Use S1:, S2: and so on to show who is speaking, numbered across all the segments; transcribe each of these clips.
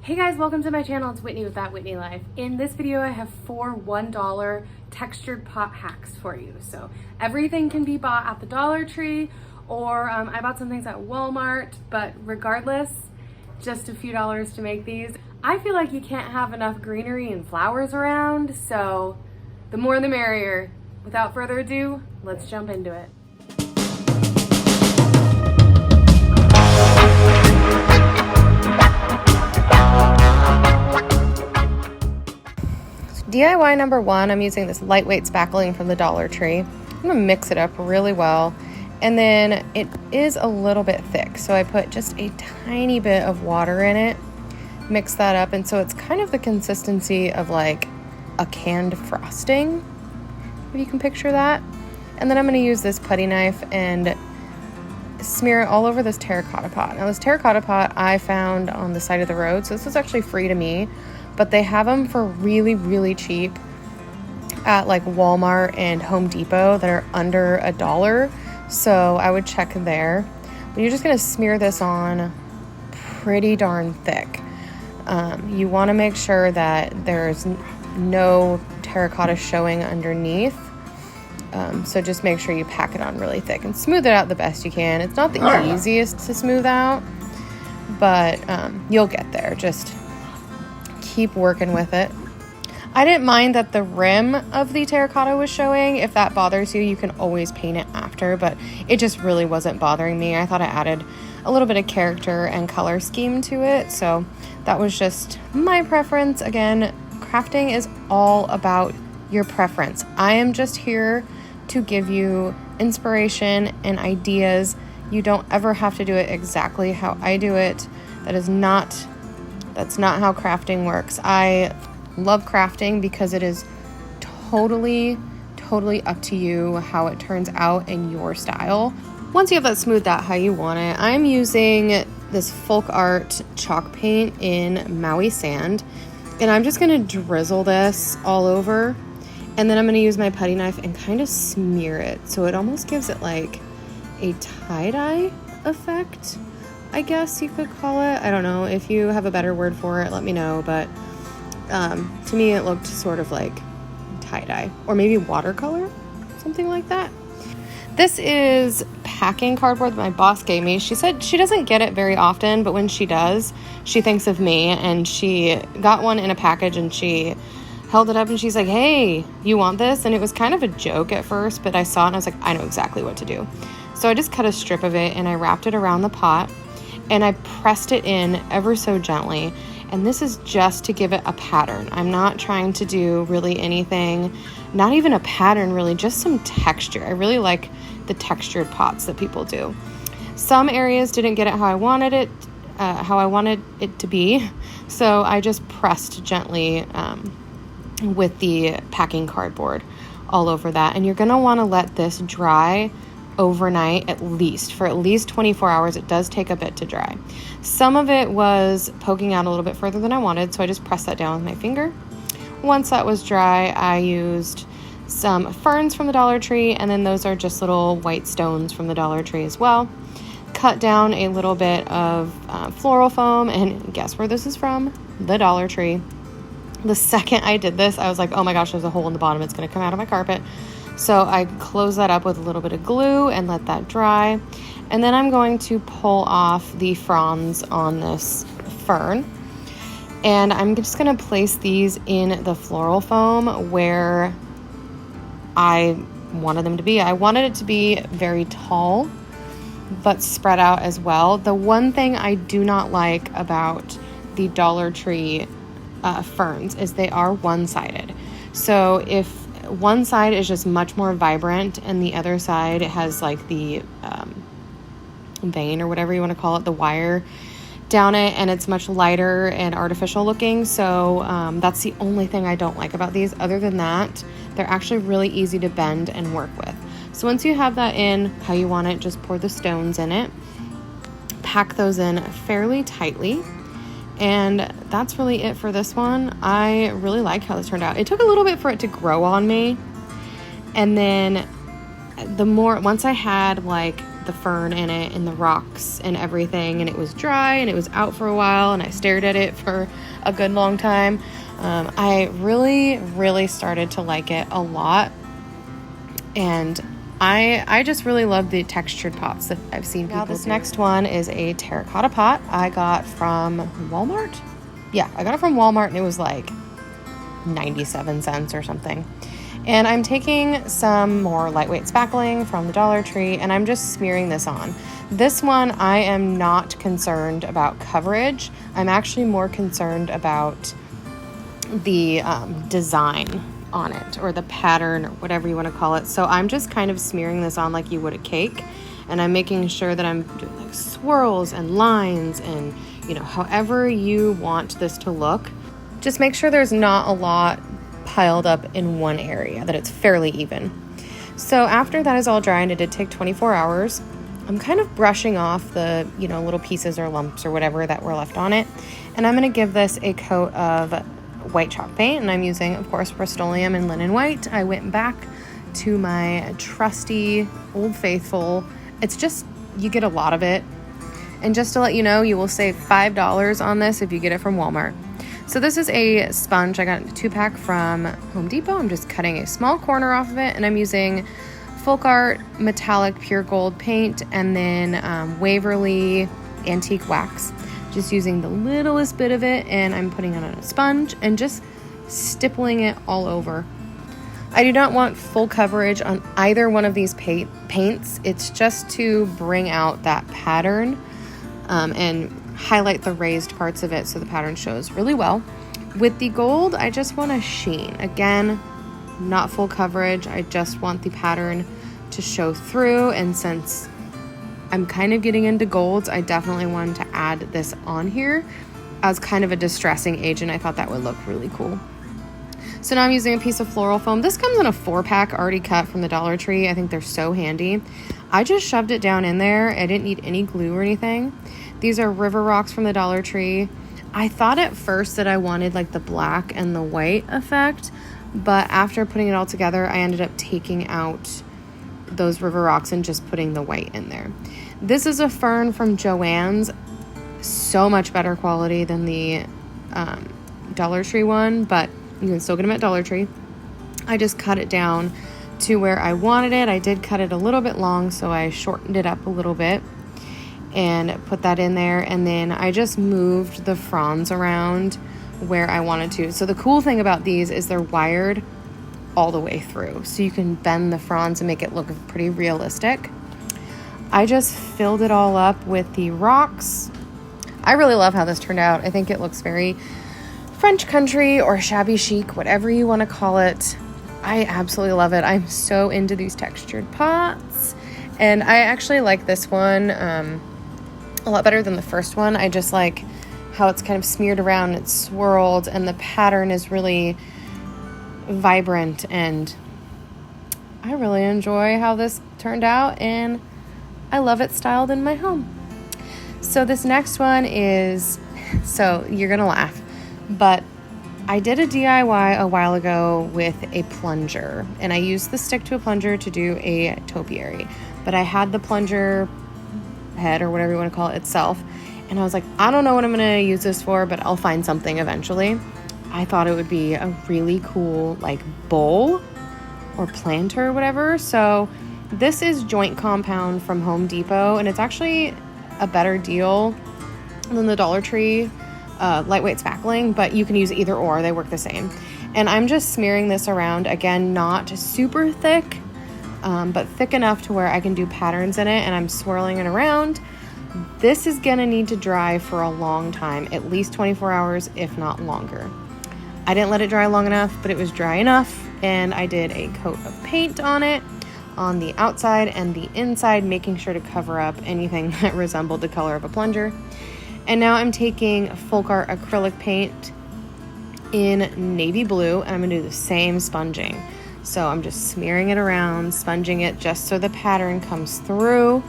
S1: Hey guys, welcome to my channel. It's Whitney with That Whitney Life. In this video, I have 4 $1 textured pot hacks for you. So everything can be bought at the Dollar Tree, or I bought some things at Walmart, but regardless, just a few dollars to make these. I feel like you can't have enough greenery and flowers around, so the more the merrier. Without further ado, let's jump into it. DIY number 1, I'm using this lightweight spackling from the Dollar Tree. I'm gonna mix it up really well. And then it is a little bit thick, so I put just a tiny bit of water in it, mix that up, and so it's kind of the consistency of like a canned frosting, if you can picture that. And then I'm gonna use this putty knife and smear it all over this terracotta pot. Now this terracotta pot I found on the side of the road, so this was actually free to me, but they have them for really, really cheap at like Walmart and Home Depot that are under $1. So I would check there. But you're just gonna smear this on pretty darn thick. You wanna make sure that there's no terracotta showing underneath. So just make sure you pack it on really thick and smooth it out the best you can. It's not the easiest to smooth out, but you'll get there. Just keep working with it. I didn't mind that the rim of the terracotta was showing. If that bothers you, you can always paint it after, but it just really wasn't bothering me. I thought I added a little bit of character and color scheme to it, so that was just my preference. Again, crafting is all about your preference. I am just here to give you inspiration and ideas. You don't ever have to do it exactly how I do it. That's not how crafting works. I love crafting because it is totally up to you how it turns out in your style. Once you have that smoothed out how you want it, I'm using this folk art chalk paint in Maui sand, and I'm just gonna drizzle this all over, and then I'm gonna use my putty knife and kind of smear it so it almost gives it like a tie-dye effect, I guess you could call it. I don't know. If you have a better word for it, let me know. But to me, it looked sort of like tie-dye or maybe watercolor, something like that. This is packing cardboard that my boss gave me. She said she doesn't get it very often, but when she does, she thinks of me, and she got one in a package and she held it up and she's like, "Hey, you want this?" And it was kind of a joke at first, but I saw it and I was like, I know exactly what to do. So I just cut a strip of it and I wrapped it around the pot, and I pressed it in ever so gently. And this is just to give it a pattern. I'm not trying to do really anything, not even a pattern really, just some texture. I really like the textured pots that people do. Some areas didn't get it how I wanted it to be. So I just pressed gently with the packing cardboard all over that. And you're gonna wanna let this dry overnight for at least 24 hours. It does take a bit to dry. Some of it was poking out a little bit further than I wanted, so I just pressed that down with my finger. Once that was dry, I used some ferns from the Dollar Tree, and then those are just little white stones from the Dollar Tree as well. Cut down a little bit of floral foam, and guess where this is from? The Dollar Tree. The second I did this, I was like, oh my gosh, there's a hole in the bottom. It's gonna come out of my carpet. So I close that up with a little bit of glue and let that dry. And then I'm going to pull off the fronds on this fern. And I'm just gonna place these in the floral foam where I wanted them to be. I wanted it to be very tall, but spread out as well. The one thing I do not like about the Dollar Tree ferns is they are one-sided. So if one side is just much more vibrant and the other side has like the vein or whatever you want to call it, the wire down it, and it's much lighter and artificial looking. So that's the only thing I don't like about these. Other than that, they're actually really easy to bend and work with. So once you have that in how you want it, just pour the stones in it, pack those in fairly tightly. And that's really it for this one. I really like how this turned out. It took a little bit for it to grow on me. And then once I had like the fern in it and the rocks and everything, and it was dry and it was out for a while, and I stared at it for a good long time. I really started to like it a lot, and I just really love the textured pots that I've seen people do. Now this next one is a terracotta pot I got from Walmart. Yeah, I got it from Walmart, and it was like 97 cents or something. And I'm taking some more lightweight spackling from the Dollar Tree, and I'm just smearing this on. This one, I am not concerned about coverage. I'm actually more concerned about the design on it, or the pattern, or whatever you want to call it. So I'm just kind of smearing this on like you would a cake, and I'm making sure that I'm doing like swirls and lines and, you know, however you want this to look. Just make sure there's not a lot piled up in one area, that it's fairly even. So after that is all dry, and it did take 24 hours, I'm kind of brushing off the, you know, little pieces or lumps or whatever that were left on it. And I'm going to give this a coat of white chalk paint, and I'm using, of course, Rust-Oleum and Linen White. I went back to my trusty Old Faithful. It's just, you get a lot of it. And just to let you know, you will save $5 on this if you get it from Walmart. So this is a sponge. I got a 2-pack from Home Depot. I'm just cutting a small corner off of it, and I'm using Folk Art Metallic Pure Gold paint, and then Waverly Antique Wax. Just using the littlest bit of it, and I'm putting it on a sponge and just stippling it all over. I do not want full coverage on either one of these paints. It's just to bring out that pattern and highlight the raised parts of it so the pattern shows really well. With the gold, I just want a sheen. Again, not full coverage. I just want the pattern to show through, and since I'm kind of getting into golds, I definitely wanted to add this on here as kind of a distressing agent. I thought that would look really cool. So now I'm using a piece of floral foam. This comes in a 4-pack already cut from the Dollar Tree. I think they're so handy. I just shoved it down in there. I didn't need any glue or anything. These are River Rocks from the Dollar Tree. I thought at first that I wanted like the black and the white effect, but after putting it all together, I ended up taking out those River Rocks and just putting the white in there. This is a fern from Joann's. So much better quality than the Dollar Tree one, but you can still get them at Dollar Tree. I just cut it down to where I wanted it. I did cut it a little bit long, so I shortened it up a little bit and put that in there, and then I just moved the fronds around where I wanted to. So the cool thing about these is they're wired all the way through, so you can bend the fronds and make it look pretty realistic. I just filled it all up with the rocks. I really love how this turned out. I think it looks very French country or shabby chic, whatever you want to call it. I absolutely love it. I'm so into these textured pots, and I actually like this one a lot better than the first one. I just like how it's kind of smeared around, it's swirled, and the pattern is really vibrant, and I really enjoy how this turned out, and I love it styled in my home. So this next one is, so you're gonna laugh, but I did a DIY a while ago with a plunger, and I used the stick to a plunger to do a topiary, but I had the plunger head, or whatever you want to call it, itself, and I was like, I don't know what I'm gonna use this for, but I'll find something eventually. I thought it would be a really cool like bowl or planter or whatever. So this is Joint Compound from Home Depot, and it's actually a better deal than the Dollar Tree lightweight spackling, but you can use either or, they work the same. And I'm just smearing this around, again, not super thick, but thick enough to where I can do patterns in it, and I'm swirling it around. This is gonna need to dry for a long time, at least 24 hours, if not longer. I didn't let it dry long enough, but it was dry enough, and I did a coat of paint on it on the outside and the inside, making sure to cover up anything that resembled the color of a plunger. And now I'm taking Folk Art acrylic paint in navy blue, and I'm gonna do the same sponging. So I'm just smearing it around, sponging it just so the pattern comes through,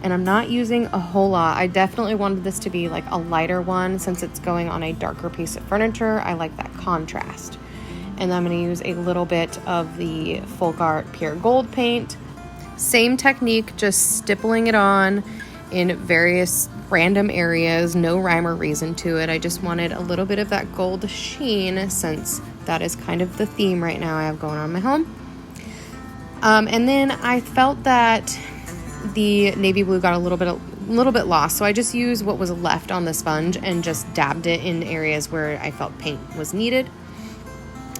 S1: and I'm not using a whole lot. I definitely wanted this to be like a lighter one since it's going on a darker piece of furniture. I like that contrast. And I'm gonna use a little bit of the Folk Art Pure Gold paint Same technique, just stippling it on in various random areas, no rhyme or reason to it. I just wanted a little bit of that gold sheen since that is kind of the theme right now I have going on in my home. And then I felt that the navy blue got a little bit lost, so I just used what was left on the sponge and just dabbed it in areas where I felt paint was needed.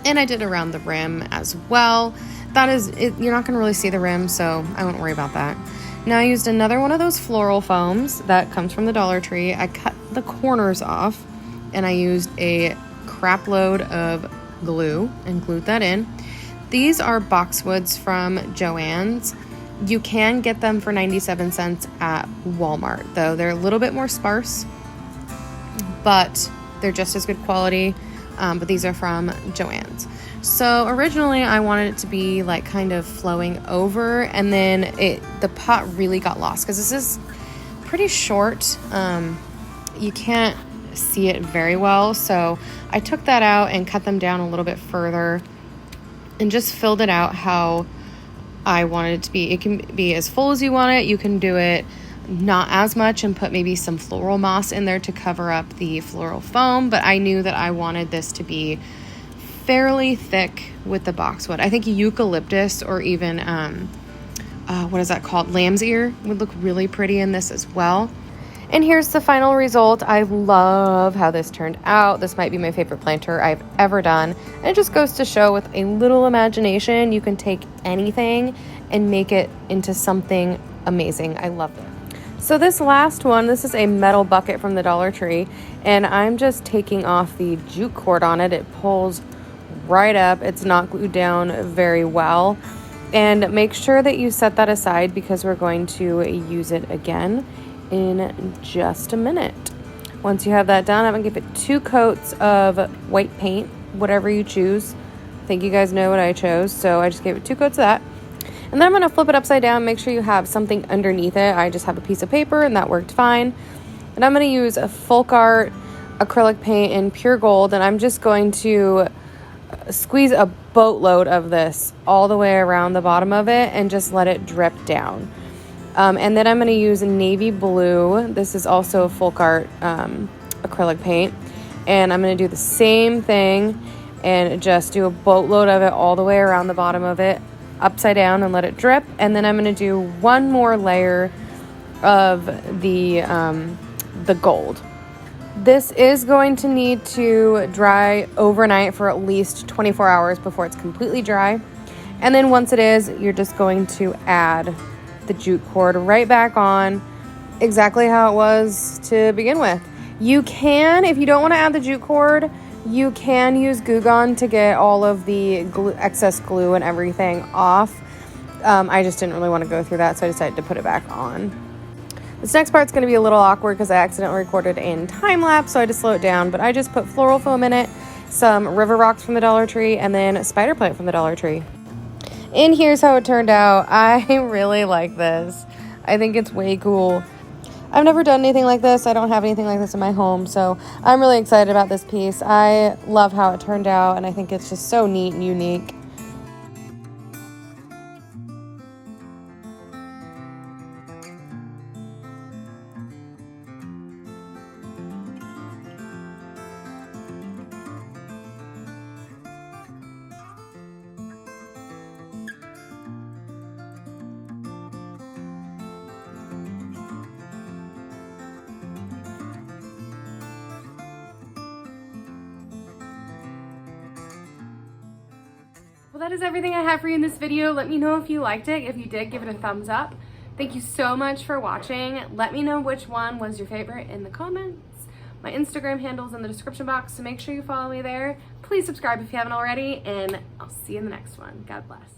S1: And I did around the rim as well. That is it, you're not going to really see the rim, so I won't worry about that. Now I used another one of those floral foams that comes from the Dollar Tree. I cut the corners off and I used a crap load of glue and glued that in. These are boxwoods from Joann's. You can get them for 97 cents at Walmart, though they're a little bit more sparse, but they're just as good quality. But these are from Joann's. So originally I wanted it to be like kind of flowing over, and then the pot really got lost because this is pretty short. You can't see it very well. So I took that out and cut them down a little bit further and just filled it out how I wanted it to be. It can be as full as you want it. You can do it not as much and put maybe some floral moss in there to cover up the floral foam, but I knew that I wanted this to be fairly thick with the boxwood. I think eucalyptus or even what is that called, lamb's ear, would look really pretty in this as well. And here's the final result. I love how this turned out. This might be my favorite planter I've ever done. And it just goes to show with a little imagination, you can take anything and make it into something amazing. I love it. So this last one, this is a metal bucket from the Dollar Tree, and I'm just taking off the jute cord on it. It pulls right up. It's not glued down very well. And make sure that you set that aside because we're going to use it again in just a minute. Once you have that done, I'm gonna give it 2 coats of white paint, whatever you choose. I think you guys know what I chose, so I just gave it 2 coats of that. And then I'm gonna flip it upside down, make sure you have something underneath it. I just have a piece of paper and that worked fine. And I'm gonna use a Folk Art acrylic paint in pure gold, and I'm just going to squeeze a boatload of this all the way around the bottom of it and just let it drip down. And then I'm going to use navy blue. This is also a Folk Art acrylic paint. And I'm going to do the same thing and just do a boatload of it all the way around the bottom of it, upside down, and let it drip. And then I'm going to do one more layer of the gold. This is going to need to dry overnight for at least 24 hours before it's completely dry. And then once it is, you're just going to add the jute cord right back on exactly how it was to begin with. You can, if you don't want to add the jute cord, you can use Goo Gone to get all of the excess glue and everything off. I just didn't really want to go through that, so I decided to put it back on. This next part's going to be a little awkward because I accidentally recorded in time lapse, so I had to slow it down, but I just put floral foam in it, some river rocks from the Dollar Tree, and then spider plant from the Dollar Tree. And here's how it turned out. I really like this. I think it's way cool. I've never done anything like this. I don't have anything like this in my home, so I'm really excited about this piece. I love how it turned out, and I think it's just so neat and unique. Well, that is everything I have for you in this video. Let me know if you liked it. If you did, give it a thumbs up. Thank you so much for watching. Let me know which one was your favorite in the comments. My Instagram handle's in the description box, so make sure you follow me there. Please subscribe if you haven't already, and I'll see you in the next one. God bless.